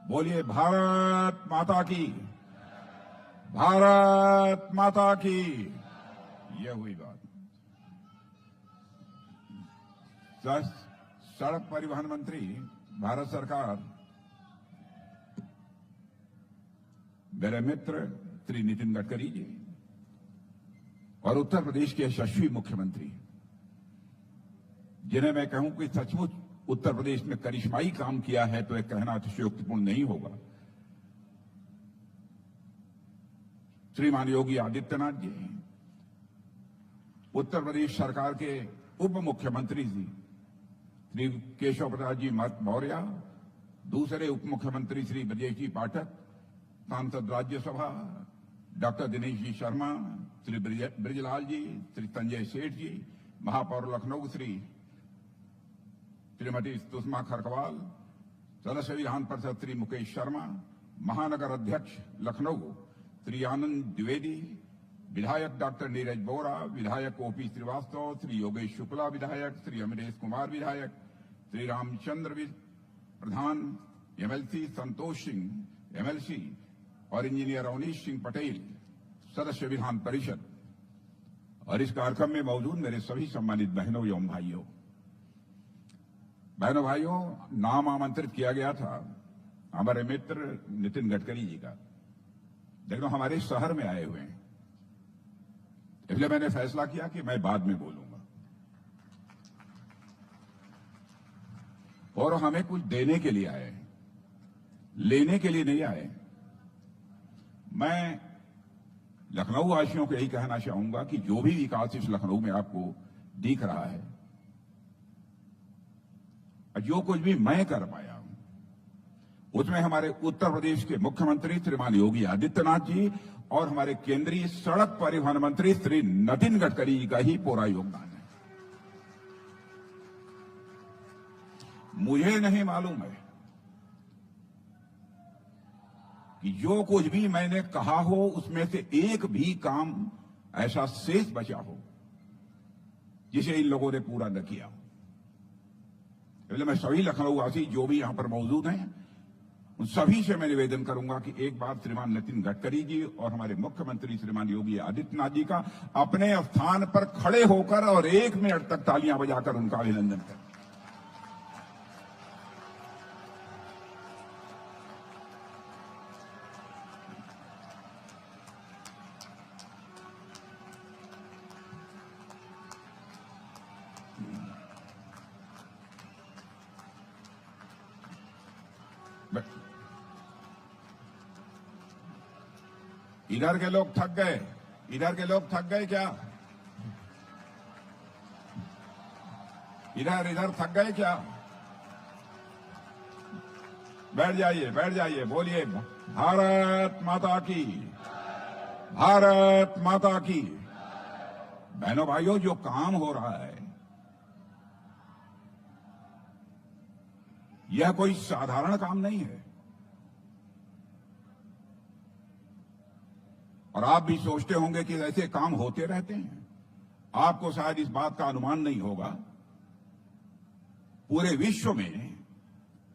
बोलिए भारत माता की, भारत माता की। यह हुई बात। सड़क परिवहन मंत्री भारत सरकार मेरे मित्र श्री नितिन गडकरी जी और उत्तर प्रदेश के यशस्वी मुख्यमंत्री, जिन्हें मैं कहूं कि सचमुच उत्तर प्रदेश में करिश्माई काम किया है तो एक कहना अतिशयोक्तिपूर्ण नहीं होगा, श्रीमान योगी आदित्यनाथ जी, उत्तर प्रदेश सरकार के उप मुख्यमंत्री जी श्री केशव प्रसाद जी मौर्य, दूसरे उप मुख्यमंत्री श्री ब्रजेश जी पाठक, सांसद राज्यसभा डॉक्टर दिनेश जी शर्मा, श्री ब्रिजलाल जी, श्री संजय सेठ जी, महापौर लखनऊ श्रीमती सुषमा खरकवाल, सदस्य विधान परिषद श्री मुकेश शर्मा, महानगर अध्यक्ष लखनऊ श्री आनंद द्विवेदी, विधायक डॉक्टर नीरज बोरा, विधायक ओपी श्रीवास्तव, श्री योगेश शुक्ला विधायक, श्री अमरेश कुमार विधायक, श्री रामचंद्र प्रधान एमएलसी, संतोष सिंह एमएलसी और इंजीनियर अवनीश सिंह पटेल सदस्य विधान परिषद, और इस कार्यक्रम में मौजूद मेरे सभी सम्मानित बहनों एवं भाइयों। बहनों भाइयों, नाम आमंत्रित किया गया था हमारे मित्र नितिन गडकरी जी का, लेकिन हमारे शहर में आए हुए हैं, इसलिए मैंने फैसला किया कि मैं बाद में बोलूंगा और हमें कुछ देने के लिए आए, लेने के लिए नहीं आए। मैं लखनऊ वासियों को यही कहना चाहूंगा कि जो भी विकास इस लखनऊ में आपको दिख रहा है, जो कुछ भी मैं कर पाया हूं, उसमें हमारे उत्तर प्रदेश के मुख्यमंत्री श्रीमान योगी आदित्यनाथ जी और हमारे केंद्रीय सड़क परिवहन मंत्री श्री नितिन गडकरी जी का ही पूरा योगदान है। मुझे नहीं मालूम है कि जो कुछ भी मैंने कहा हो उसमें से एक भी काम ऐसा शेष बचा हो जिसे इन लोगों ने पूरा न किया हो। इसलिए मैं सभी लखनऊ वासी जो भी यहां पर मौजूद हैं, उन सभी से मैं निवेदन करूंगा कि एक बार श्रीमान नितिन गडकरी जी और हमारे मुख्यमंत्री श्रीमान योगी आदित्यनाथ जी का अपने स्थान पर खड़े होकर और 1 मिनट तक तालियां बजाकर उनका अभिनंदन करें। इधर के लोग थक गए, इधर के लोग थक गए क्या? इधर थक गए क्या? बैठ जाइए, बैठ जाइए, बोलिए भारत माता की, भारत माता की। बहनों भाइयों, जो काम हो रहा है यह कोई साधारण काम नहीं है, और आप भी सोचते होंगे कि ऐसे काम होते रहते हैं। आपको शायद इस बात का अनुमान नहीं होगा, पूरे विश्व में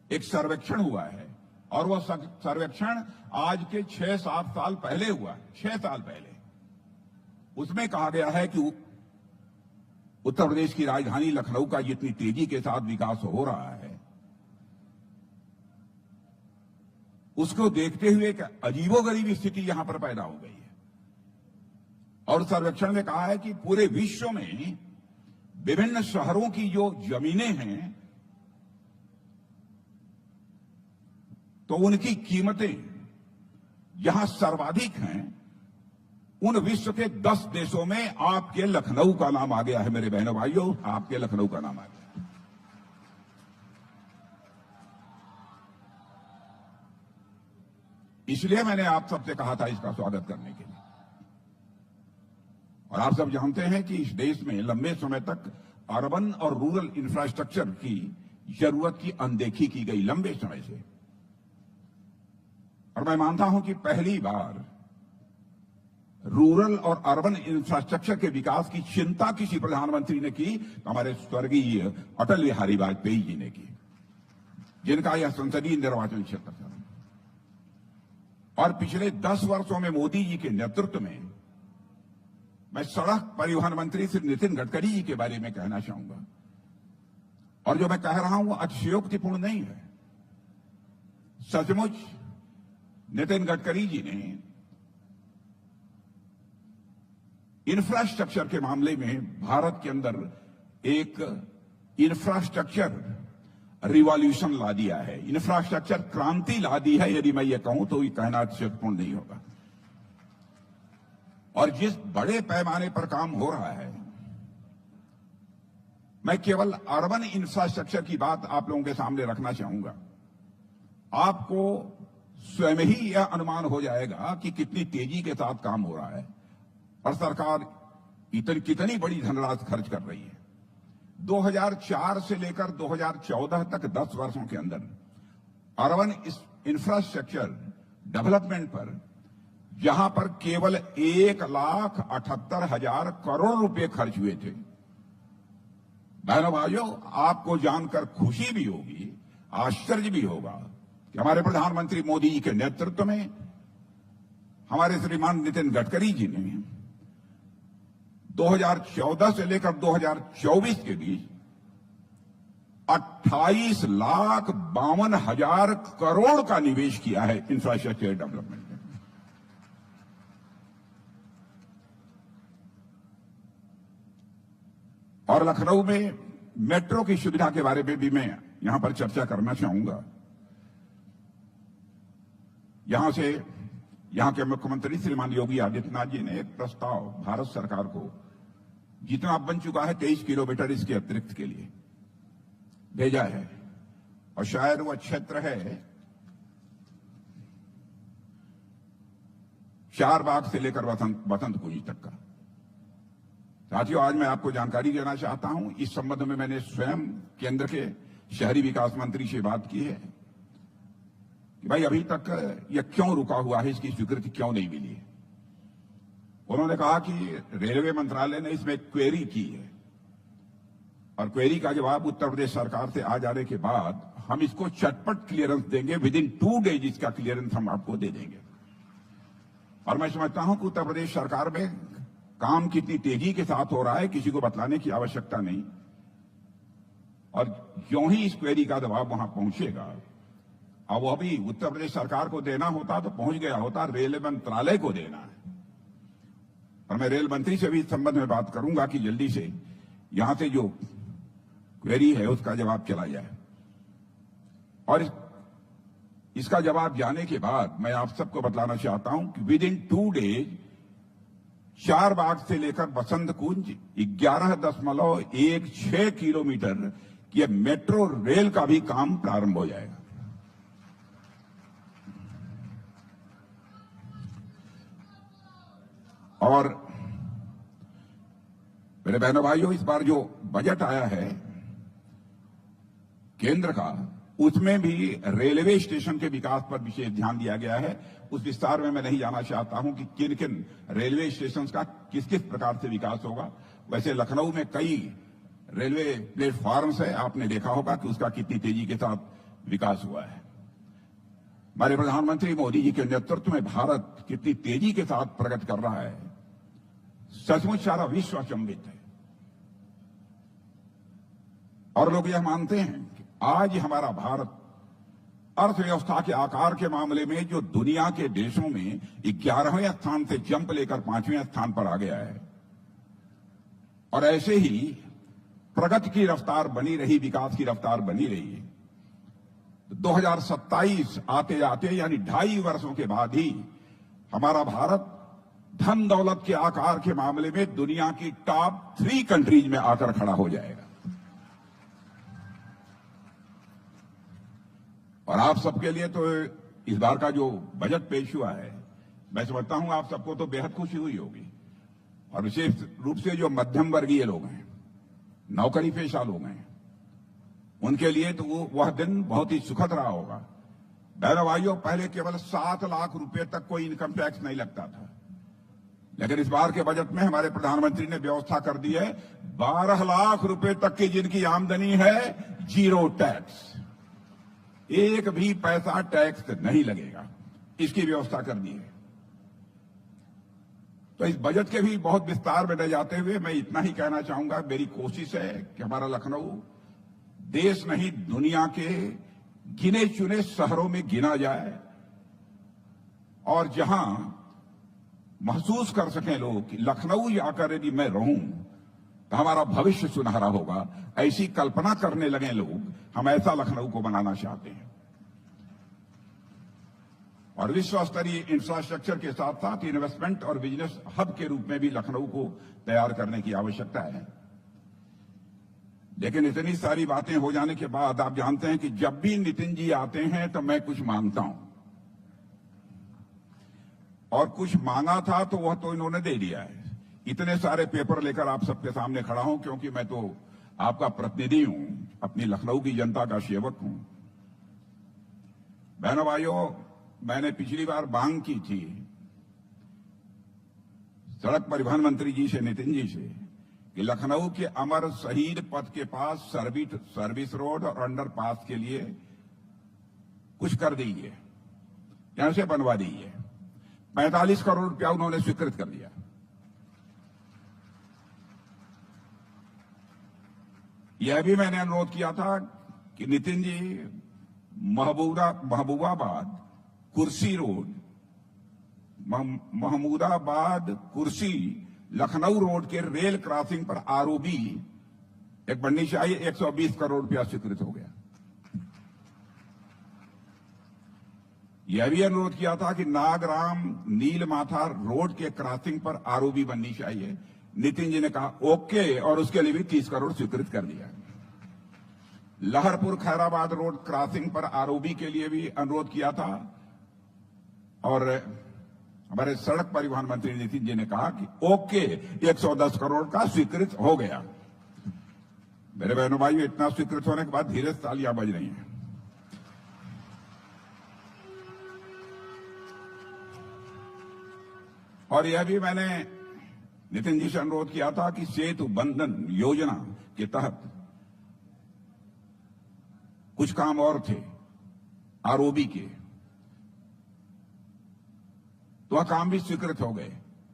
एक सर्वेक्षण हुआ है, और वह सर्वेक्षण आज के 6-7 साल पहले हुआ, 6 साल पहले। उसमें कहा गया है कि उत्तर प्रदेश की राजधानी लखनऊ का जितनी तेजी के साथ विकास हो रहा है, उसको देखते हुए एक अजीबोगरीब स्थिति यहां पर पैदा हो गई है। और सर्वेक्षण में कहा है कि पूरे विश्व में विभिन्न शहरों की जो जमीनें हैं, तो उनकी कीमतें जहां सर्वाधिक हैं, उन विश्व के 10 देशों में आपके लखनऊ का नाम आ गया है। मेरे बहनों भाइयों, आपके लखनऊ का नाम आ गया। इसलिए मैंने आप सबसे कहा था इसका स्वागत करने के लिए। और आप सब जानते हैं कि इस देश में लंबे समय तक अर्बन और रूरल इंफ्रास्ट्रक्चर की जरूरत की अनदेखी की गई, लंबे समय से। और मैं मानता हूं कि पहली बार रूरल और अर्बन इंफ्रास्ट्रक्चर के विकास की चिंता किसी प्रधानमंत्री ने की, तो हमारे स्वर्गीय अटल बिहारी वाजपेयी जी ने की, जिनका यह संसदीय निर्वाचन क्षेत्र था। और पिछले 10 वर्षों में मोदी जी के नेतृत्व में मैं सड़क परिवहन मंत्री श्री नितिन गडकरी जी के बारे में कहना चाहूंगा। और जो मैं कह रहा हूं वो अतिशयोक्तिपूर्ण नहीं है। सचमुच नितिन गडकरी जी ने इंफ्रास्ट्रक्चर के मामले में भारत के अंदर एक इंफ्रास्ट्रक्चर रिवॉल्यूशन ला दिया है, इंफ्रास्ट्रक्चर क्रांति ला दी है। यदि मैं ये कहूं तो ये कहना अतिशयोक्तिपूर्ण नहीं होगा। और जिस बड़े पैमाने पर काम हो रहा है, मैं केवल अर्बन इंफ्रास्ट्रक्चर की बात आप लोगों के सामने रखना चाहूंगा। आपको स्वयं ही यह अनुमान हो जाएगा कि कितनी तेजी के साथ काम हो रहा है और सरकार कितनी बड़ी धनराशि खर्च कर रही है। 2004 से लेकर 2014 तक 10 वर्षों के अंदर अर्बन इंफ्रास्ट्रक्चर डेवलपमेंट पर जहां पर केवल 1,78,000 करोड़ रुपए खर्च हुए थे। बहनों भाइयों, आपको जानकर खुशी भी होगी, आश्चर्य भी होगा कि हमारे प्रधानमंत्री मोदी जी के नेतृत्व में हमारे श्रीमान नितिन गडकरी जी ने 2014 से लेकर 2024 के बीच 28,52,000 करोड़ का निवेश किया है इंफ्रास्ट्रक्चर डेवलपमेंट में। और लखनऊ में मेट्रो की सुविधा के बारे में भी मैं यहां पर चर्चा करना चाहूंगा। यहां के मुख्यमंत्री श्रीमान योगी आदित्यनाथ जी ने एक प्रस्ताव भारत सरकार को, जितना बन चुका है 23 किलोमीटर इसके अतिरिक्त के लिए भेजा है। और शायद वह क्षेत्र है चारबाग से लेकर बसंत कुंज तक का। साथियों, आज मैं आपको जानकारी देना चाहता हूं, इस संबंध में मैंने स्वयं केंद्र के शहरी विकास मंत्री से बात की है कि भाई अभी तक यह क्यों रुका हुआ है, इसकी स्वीकृति क्यों नहीं मिली है। उन्होंने कहा कि रेलवे मंत्रालय ने इसमें क्वेरी की है और क्वेरी का जवाब उत्तर प्रदेश सरकार से आ जाने के बाद हम इसको चटपट क्लियरेंस देंगे, विद इन 2 डेज इसका क्लियरेंस हम आपको दे देंगे। और मैं समझता हूं कि उत्तर प्रदेश सरकार में काम कितनी तेजी के साथ हो रहा है किसी को बतलाने की आवश्यकता नहीं। और जो ही इस क्वेरी का जवाब वहां पहुंचेगा, अब वो अभी उत्तर प्रदेश सरकार को देना होता तो पहुंच गया होता, रेलवे मंत्रालय को देना है। और मैं रेल मंत्री से भी इस संबंध में बात करूंगा कि जल्दी से यहां से जो क्वेरी है उसका जवाब चला जाए। और इसका जवाब जाने के बाद मैं आप सबको बतलाना चाहता हूं कि विद इन 2 डेज चारबाग से लेकर बसंत कुंज 11.16 किलोमीटर की मेट्रो रेल का भी काम प्रारंभ हो जाएगा। और मेरे बहनों भाइयों, इस बार जो बजट आया है केंद्र का, उसमें भी रेलवे स्टेशन के विकास पर विशेष ध्यान दिया गया है। उस विस्तार में मैं नहीं जाना चाहता हूं कि किन किन रेलवे स्टेशन का किस किस प्रकार से विकास होगा। वैसे लखनऊ में कई रेलवे प्लेटफॉर्म्स है, आपने देखा होगा कि उसका कितनी तेजी के साथ विकास हुआ है। हमारे प्रधानमंत्री मोदी जी के नेतृत्व में भारत कितनी तेजी के साथ प्रगति कर रहा है, सचमुच सारा विश्व अचंभित है। और लोग यह मानते हैं कि आज हमारा भारत अर्थव्यवस्था के आकार के मामले में जो दुनिया के देशों में 11वें स्थान से जंप लेकर 5वें स्थान पर आ गया है। और ऐसे ही प्रगति की रफ्तार बनी रही, विकास की रफ्तार बनी रही है। 2027 आते आते यानी 2.5 वर्षों के बाद ही हमारा भारत धन दौलत के आकार के मामले में दुनिया की टॉप 3 कंट्रीज में आकर खड़ा हो जाएगा। और आप सबके लिए तो इस बार का जो बजट पेश हुआ है, मैं समझता हूं आप सबको तो बेहद खुशी हुई होगी। और विशेष रूप से जो मध्यम वर्गीय लोग हैं, नौकरी पेशा लोग हैं, उनके लिए तो वह दिन बहुत ही सुखद रहा होगा। बहनों भाइयों, पहले केवल 7 लाख रुपए तक कोई इनकम टैक्स नहीं लगता था, लेकिन इस बार के बजट में हमारे प्रधानमंत्री ने व्यवस्था कर दी है 12 लाख रुपए तक की जिनकी आमदनी है, 0 टैक्स, एक भी पैसा टैक्स नहीं लगेगा। इसकी व्यवस्था कर दी है। तो इस बजट के भी बहुत विस्तार में न जाते हुए मैं इतना ही कहना चाहूंगा, मेरी कोशिश है कि हमारा लखनऊ देश नहीं दुनिया के गिने चुने शहरों में गिना जाए और जहां महसूस कर सकें लोग कि लखनऊ जाकर यदि मैं रहूं तो हमारा भविष्य सुनहरा होगा, ऐसी कल्पना करने लगे लोग। हम ऐसा लखनऊ को बनाना चाहते हैं और विश्व स्तरीय इंफ्रास्ट्रक्चर के साथ साथ इन्वेस्टमेंट और बिजनेस हब के रूप में भी लखनऊ को तैयार करने की आवश्यकता है। लेकिन इतनी सारी बातें हो जाने के बाद आप जानते हैं कि जब भी नितिन जी आते हैं तो मैं कुछ मांगता हूं, और कुछ मांगा था तो वह तो इन्होंने दे दिया है। इतने सारे पेपर लेकर आप सबके सामने खड़ा हूं क्योंकि मैं तो आपका प्रतिनिधि हूं, अपनी लखनऊ की जनता का सेवक हूं। बहनों भाइयों, मैंने पिछली बार मांग की थी सड़क परिवहन मंत्री जी से, नितिन जी से, कि लखनऊ के अमर शहीद पथ के पास सर्विस रोड और अंडरपास के लिए कुछ कर दीजिए, यहां से बनवा दीजिए। 45 करोड़ रुपया उन्होंने स्वीकृत कर दिया। यह भी मैंने अनुरोध किया था कि नितिन जी महबूबाबाद कुर्सी रोड, महमूदाबाद कुर्सी लखनऊ रोड के रेल क्रॉसिंग पर आरओबी एक बननी चाहिए। 120 करोड़ रुपया स्वीकृत हो गया। यह भी अनुरोध किया था कि नागराम नीलमाथा रोड के क्रॉसिंग पर आरओबी बननी चाहिए। नितिन जी ने कहा ओके, और उसके लिए भी 30 करोड़ स्वीकृत कर दिया। लहरपुर खैराबाद रोड क्रॉसिंग पर आरओबी के लिए भी अनुरोध किया था और हमारे सड़क परिवहन मंत्री नितिन जी ने कहा कि ओके, 110 करोड़ का स्वीकृत हो गया। मेरे बहनों भाइयों, इतना स्वीकृत होने के बाद धीरे से तालियां बज रही हैं। और यह भी मैंने नितिन जी से अनुरोध किया था कि सेतु बंधन योजना के तहत कुछ काम और थे आरओबी के, तो वह काम भी स्वीकृत हो गए।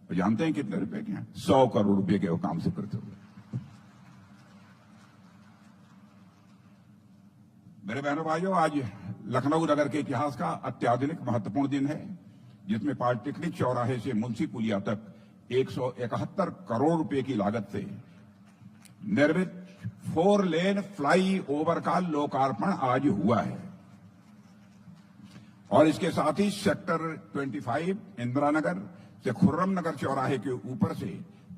तो जानते हैं कितने रुपए के हैं? 100 करोड़ रुपए के वो काम स्वीकृत हो गए। मेरे बहनों भाइयों, आज लखनऊ नगर के इतिहास का अत्याधुनिक महत्वपूर्ण दिन है, जिसमें पॉलिटेक्निक चौराहे से मुंशी पुलिया तक 171 करोड़ रुपए की लागत से निर्मित 4 लेन फ्लाई ओवर का लोकार्पण आज हुआ है। और इसके साथ ही सेक्टर 25 इंदिरा नगर से खुर्रम नगर चौराहे के ऊपर से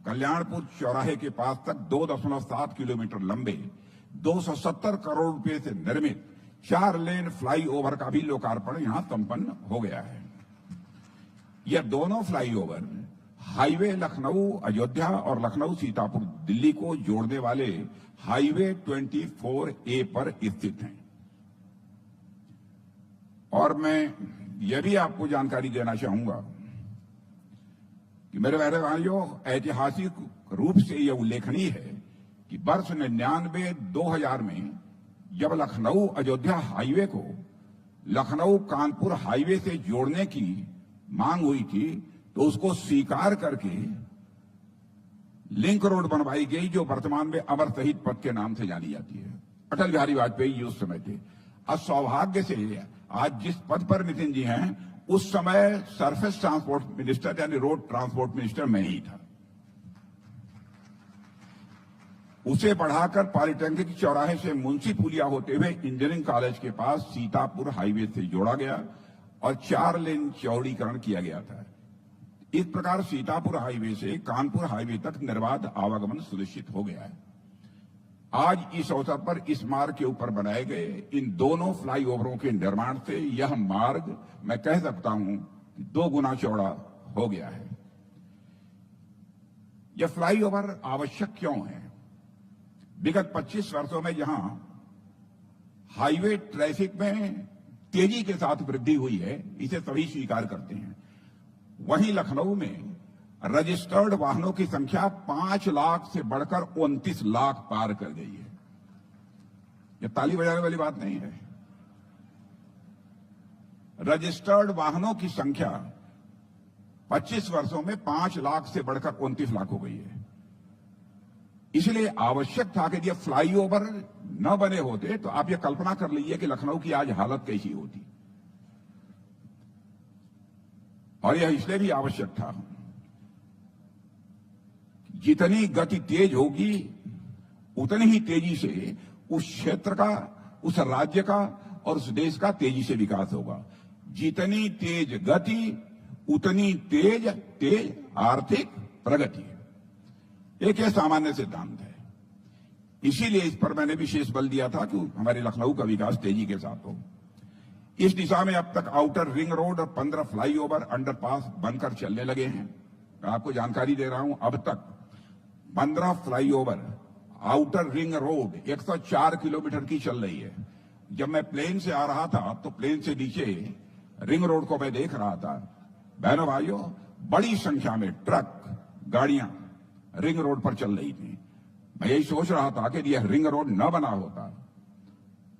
कल्याणपुर चौराहे के पास तक 2.7 किलोमीटर लंबे 270 करोड़ रुपए से निर्मित 4 लेन फ्लाई ओवर का भी लोकार्पण यहां संपन्न हो गया है। यह दोनों फ्लाईओवर हाईवे लखनऊ अयोध्या और लखनऊ सीतापुर दिल्ली को जोड़ने वाले हाईवे 24A पर स्थित हैं। और मैं यह भी आपको जानकारी देना चाहूंगा कि मेरे बहने भाइयों, ऐतिहासिक रूप से यह उल्लेखनीय है कि वर्ष 99-2000 में जब लखनऊ अयोध्या हाईवे को लखनऊ कानपुर हाईवे से जोड़ने की मांग हुई थी, तो उसको स्वीकार करके लिंक रोड बनवाई गई, जो वर्तमान में अमर शहीद पथ के नाम से जानी जाती है। अटल बिहारी वाजपेयी जी उस समय थे। अब सौभाग्य से आज जिस पद पर नितिन जी हैं, उस समय सरफेस ट्रांसपोर्ट मिनिस्टर यानी रोड ट्रांसपोर्ट मिनिस्टर मैं ही था। उसे बढ़ाकर पॉलिटेक्निक चौराहे से मुंशी पुलिया होते हुए इंजीनियरिंग कॉलेज के पास सीतापुर हाईवे से जोड़ा गया और 4 लेन चौड़ीकरण किया गया था। इस प्रकार सीतापुर हाईवे से कानपुर हाईवे तक निर्बाध आवागमन सुनिश्चित हो गया है। आज इस अवसर पर इस मार्ग के ऊपर बनाए गए इन दोनों फ्लाईओवरों के निर्माण से यह मार्ग मैं कह सकता हूं कि 2 गुना चौड़ा हो गया है। यह फ्लाईओवर आवश्यक क्यों है? विगत 25 वर्षों में जहां हाईवे ट्रैफिक में तेजी के साथ वृद्धि हुई है, इसे सभी स्वीकार करते हैं, वहीं लखनऊ में रजिस्टर्ड वाहनों की संख्या 5 लाख से बढ़कर 29 लाख पार कर गई है। यह ताली बजाने वाली बात नहीं है। रजिस्टर्ड वाहनों की संख्या 25 वर्षों में 5 लाख से बढ़कर 29 लाख हो गई है। इसलिए आवश्यक था कि ये फ्लाईओवर न बने होते तो आप ये कल्पना कर लीजिए कि लखनऊ की आज हालत कैसी होती। और यह इसलिए भी आवश्यक था, जितनी गति तेज होगी उतनी ही तेजी से उस क्षेत्र का, उस राज्य का और उस देश का तेजी से विकास होगा। जितनी तेज गति उतनी तेज आर्थिक प्रगति। एक यह सामान्य सिद्धांत है। इसीलिए इस पर मैंने विशेष बल दिया था कि हमारे लखनऊ का विकास तेजी के साथ हो। इस दिशा में अब तक आउटर रिंग रोड और 15 फ्लाईओवर अंडरपास बनकर चलने लगे हैं। मैं आपको जानकारी दे रहा हूं, अब तक 15 flyover outer ring road 104 kilometre की चल रही है। जब मैं प्लेन से आ रहा था तो प्लेन से नीचे रिंग रोड को मैं देख रहा था। बहनों भाइयों, बड़ी संख्या में ट्रक, गाड़ियां रिंग रोड पर चल रही थी। मैं यही सोच रहा था कि यह रिंग रोड न बना होता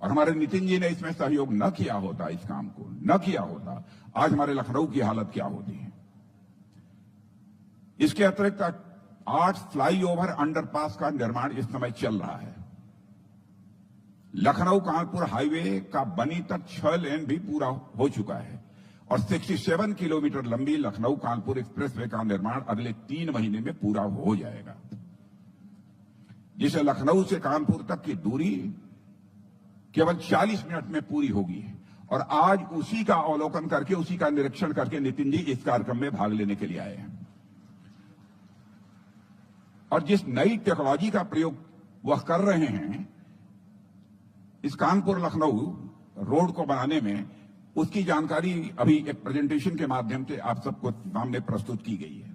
और हमारे नितिन जी ने इसमें सहयोग न किया होता, इस काम को न किया होता, आज हमारे लखनऊ की हालत क्या होती है। इसके अतिरिक्त 8 फ्लाईओवर अंडरपास का निर्माण इस समय चल रहा है। लखनऊ कानपुर हाईवे का बनी तक 6 लेन भी पूरा हो चुका है और 67 किलोमीटर लंबी लखनऊ कानपुर एक्सप्रेसवे का निर्माण अगले 3 महीने में पूरा हो जाएगा, जिसे लखनऊ से कानपुर तक की दूरी केवल 40 मिनट में पूरी होगी। और आज उसी का अवलोकन करके, उसी का निरीक्षण करके नितिन जी इस कार्यक्रम में भाग लेने के लिए आए हैं। और जिस नई टेक्नोलॉजी का प्रयोग वह कर रहे हैं इस कानपुर लखनऊ रोड को बनाने में, उसकी जानकारी अभी एक प्रेजेंटेशन के माध्यम से आप सबको सामने प्रस्तुत की गई है।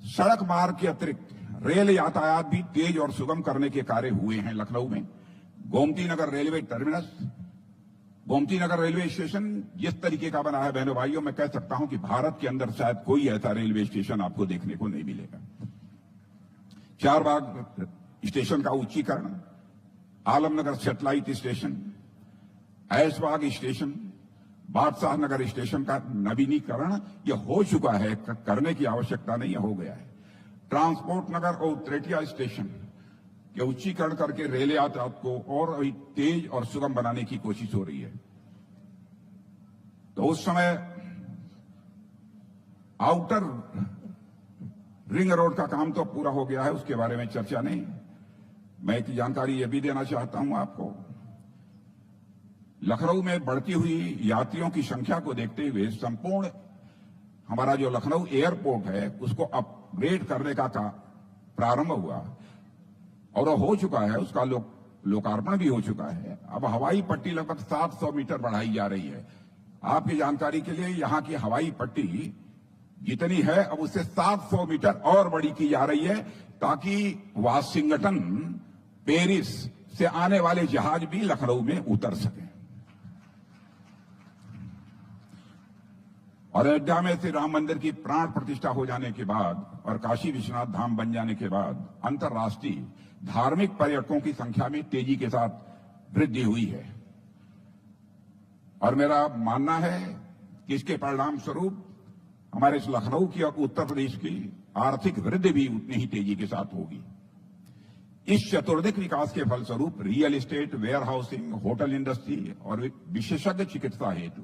सड़क मार्ग के अतिरिक्त रेल यातायात भी तेज और सुगम करने के कार्य हुए हैं लखनऊ में। Gomti Nagar railway terminus, Gomti Nagar railway station जिस तरीके का बना है, बहनों भाइयों, मैं कह सकता हूं कि भारत के अंदर शायद कोई ऐसा रेलवे स्टेशन आपको देखने को नहीं मिलेगा। चारबाग स्टेशन का उच्चीकरण, Alamnagar satellite station, Aishbagh station, Badshah Nagar station का नवीनीकरण यह हो चुका है, करने की आवश्यकता नहीं हो गया है। ट्रांसपोर्ट नगर और त्रेटिया स्टेशन के उच्चीकरण करके रेल यातायात को और अभी तेज और सुगम बनाने की कोशिश हो रही है। तो उस समय आउटर रिंग रोड का काम तो पूरा हो गया है, उसके बारे में चर्चा नहीं। मैं एक जानकारी यह भी देना चाहता हूं आपको। लखनऊ में बढ़ती हुई यात्रियों की संख्या को देखते हुए संपूर्ण हमारा जो लखनऊ एयरपोर्ट है उसको अपग्रेड करने का प्रारंभ हुआ और हो चुका है। उसका लोकार्पण भी हो चुका है। अब हवाई पट्टी लगभग 700 मीटर बढ़ाई जा रही है। आपकी जानकारी के लिए यहां की हवाई पट्टी जितनी है अब उससे 700 मीटर और बड़ी की जा रही है, ताकि वाशिंगटन, पेरिस से आने वाले जहाज भी लखनऊ में उतर सकें। और अयोध्या में श्री राम मंदिर की प्राण प्रतिष्ठा हो जाने के बाद और काशी विश्वनाथ धाम बन जाने के बाद अंतर्राष्ट्रीय धार्मिक पर्यटकों की संख्या में तेजी के साथ वृद्धि हुई है। और मेरा मानना है कि इसके परिणाम स्वरूप हमारे इस लखनऊ की और उत्तर प्रदेश की आर्थिक वृद्धि भी उतनी ही तेजी के साथ होगी। इस चतुर्दिक विकास के फलस्वरूप real estate, warehousing, hotel industry और विशेषज्ञ चिकित्सा हेतु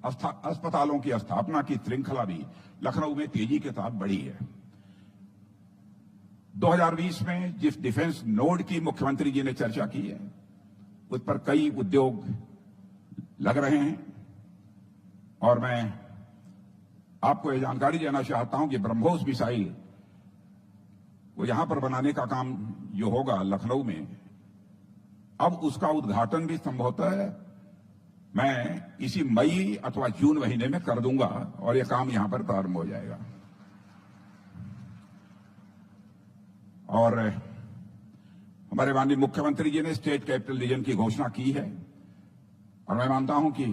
अस्पतालों की स्थापना की श्रृंखला भी लखनऊ में तेजी के साथ बढ़ी है। 2020 में जिस डिफेंस नोड की मुख्यमंत्री जी ने चर्चा की है, उस पर कई उद्योग लग रहे हैं। और मैं आपको यह जानकारी देना चाहता हूं कि ब्रह्मोस मिसाइल को यहां पर बनाने का काम जो होगा लखनऊ में, अब उसका उद्घाटन भी संभवतः मैं इसी मई अथवा जून महीने में कर दूंगा और यह काम यहां पर प्रारंभ हो जाएगा। और हमारे माननीय मुख्यमंत्री जी ने स्टेट कैपिटल रीजन की घोषणा की है और मैं मानता हूं कि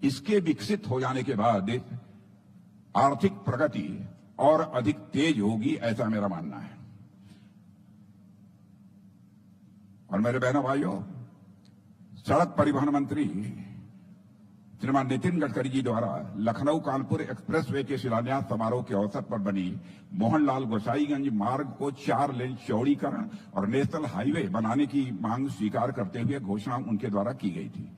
इसके विकसित हो जाने के बाद आर्थिक प्रगति और अधिक तेज होगी, ऐसा मेरा मानना है। और मेरे बहनों भाइयों, सड़क परिवहन मंत्री श्री श्रीमान नितिन गडकरी जी द्वारा लखनऊ कानपुर एक्सप्रेसवे के शिलान्यास समारोह के अवसर पर बनी मोहनलाल गोसाईगंज मार्ग को 4 लेन चौड़ीकरण और नेशनल हाईवे बनाने की मांग स्वीकार करते हुए घोषणा उनके द्वारा की गई थी।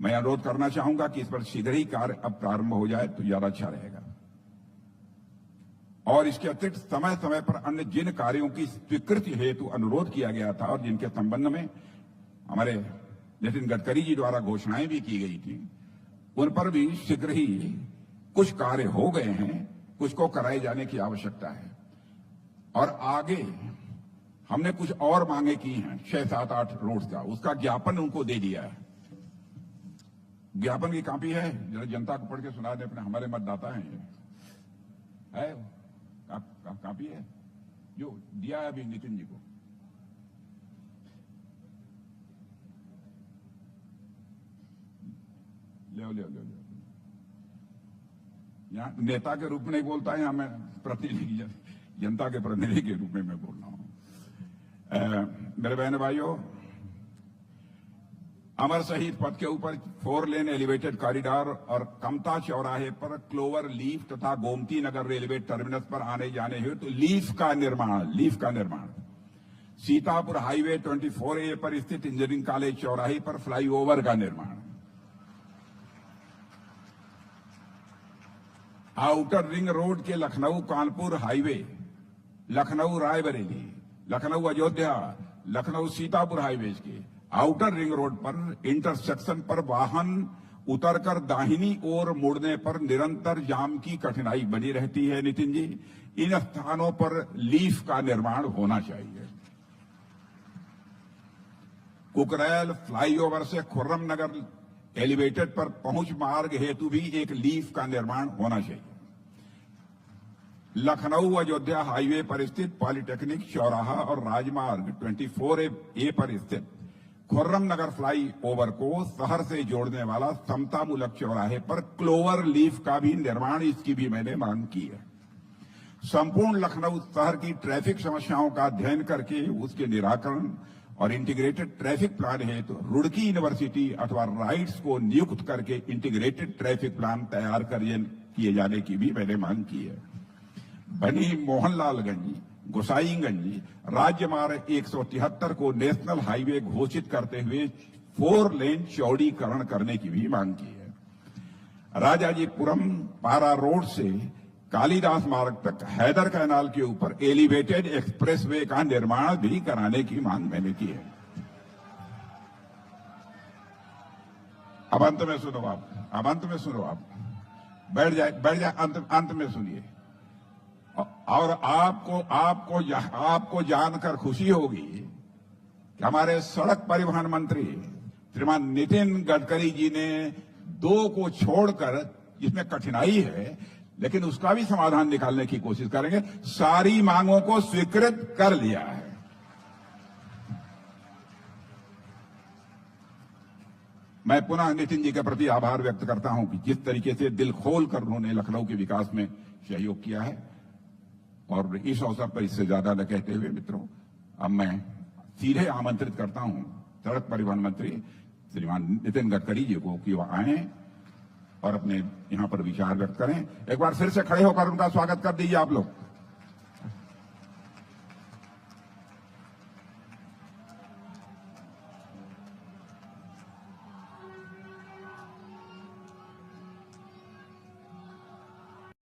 मैं अनुरोध करना चाहूंगा कि इस पर शीघ्र ही कार्य अब प्रारंभ हो जाए तो ज्यादा अच्छा रहेगा। और इसके अतिरिक्त समय समय पर अन्य जिन कार्यों की स्वीकृति हेतु अनुरोध किया गया था और जिनके संबंध में हमारे नितिन गडकरी जी द्वारा घोषणाएं भी की गई थी, उन पर भी शीघ्र ही कुछ कार्य हो गए हैं, कुछ को कराए जाने की आवश्यकता है। और आगे हमने कुछ और मांगे की हैं 6, 7, 8 रोड का, उसका ज्ञापन उनको दे दिया है। ज्ञापन की कॉपी है, जरा जनता को पढ़ के सुना दे, अपने हमारे मतदाता हैं ये है कॉपी है जो दिया है अभी नितिन जी को। ले यहाँ नेता के रूप में नहीं बोलता है, यहाँ मैं प्रतिनिधि जनता के प्रतिनिधि के रूप में मैं बोल रहा हूं। मेरे बहन भाइयों, अमर शहीद पथ के ऊपर 4 लेन एलिवेटेड कॉरिडोर और कमता चौराहे पर क्लोवर लीफ तथा गोमती नगर रेलवे टर्मिनस पर आने जाने हेतु लीफ का निर्माण, सीतापुर हाईवे 24A पर स्थित इंजीनियरिंग कॉलेज चौराहे पर फ्लाईओवर का निर्माण, आउटर रिंग रोड के लखनऊ कानपुर हाईवे, लखनऊ रायबरेली, लखनऊ अयोध्या, लखनऊ सीतापुर हाईवे के आउटर रिंग रोड पर इंटरसेक्शन पर वाहन उतरकर दाहिनी ओर मुड़ने पर निरंतर जाम की कठिनाई बनी रहती है। नितिन जी, इन स्थानों पर लीफ का निर्माण होना चाहिए। कुकरेल फ्लाईओवर से खुर्रम नगर एलिवेटेड पर पहुंच मार्ग हेतु भी एक लीफ का निर्माण होना चाहिए। लखनऊ अयोध्या हाईवे पर स्थित पॉलिटेक्निक चौराहा और राजमार्ग 24A पर स्थित खुर्रम नगर फ्लाई ओवर को शहर से जोड़ने वाला समतामूलक चौराहे पर क्लोवर लीफ का भी निर्माण, इसकी भी मैंने मांग की है। संपूर्ण लखनऊ शहर की ट्रैफिक समस्याओं का अध्ययन करके उसके निराकरण और इंटीग्रेटेड ट्रैफिक प्लान हेतु रुड़की यूनिवर्सिटी अथवा राइट्स को नियुक्त करके इंटीग्रेटेड ट्रैफिक प्लान तैयार किए जाने की भी मैंने मांग की है। बनी मोहनलालगंज गोसाईगंज राज्य मार्ग 173 को नेशनल हाईवे घोषित करते हुए 4 लेन चौड़ीकरण करने की भी मांग की है। राजाजीपुरम पारा रोड से कालीदास मार्ग तक हैदर कैनाल के ऊपर एलिवेटेड एक्सप्रेसवे का निर्माण भी कराने की मांग मैंने की है। अब अंत में सुनो आप, बैठ जाए, अंत में सुनिए। और आपको जानकर खुशी होगी कि हमारे सड़क परिवहन मंत्री श्रीमान नितिन गडकरी जी ने 2 को छोड़कर, जिसमें कठिनाई है लेकिन उसका भी समाधान निकालने की कोशिश करेंगे, सारी मांगों को स्वीकृत कर लिया है। मैं पुनः नितिन जी के प्रति आभार व्यक्त करता हूं कि जिस तरीके से दिल खोलकर उन्होंने लखनऊ के विकास में सहयोग किया है। और इस अवसर पर इससे ज्यादा न कहते हुए मित्रों, अब मैं सीधे आमंत्रित करता हूं सड़क परिवहन मंत्री श्रीमान नितिन गडकरी जी को कि वह आए और अपने यहां पर विचार व्यक्त करें। एक बार फिर से खड़े होकर उनका स्वागत कर दीजिए आप लोग।